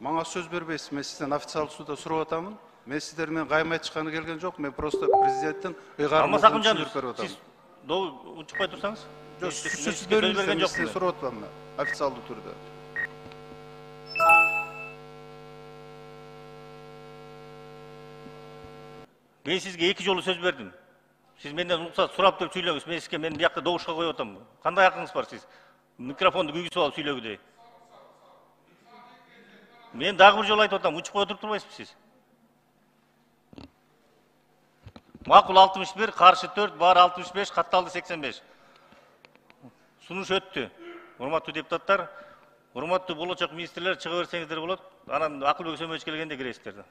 Маңа сөз бербейсіз, мен сізден официалды суда сұрап атамын. Мен сіздермен қайым айтышқаны келген жоқ, мен просто президенттің ұйғарым болғанын түсіндіріп беріп атамын. Сіз ұшпай тұрсаңыз? Сөз беріңіз, мен сізден сұрап атамын, официалды түрде. Мен сізге 2 жолы сөз бердім. Сіз менден ұлықсат сұрап тұрып сөйлеңіз, мен сізге мен бияқта доғышқа қойып атамын. Қандай ақыңыз бар сіз? Микрофонды күйгісіп алып сөйлегідей. Мен дағы бір жол айтып атамын, ұшып қойып отырып тұрмайсыз сіз. Мақұл 61, қарсы 4, бар 65, қатталды 85. Сунуш өтті. Урматтуу депутаттар, урматтуу болочок министрлер, чыга берсеңиздер болот. Анан Акылбек Сөмөч келгенде киресиздер.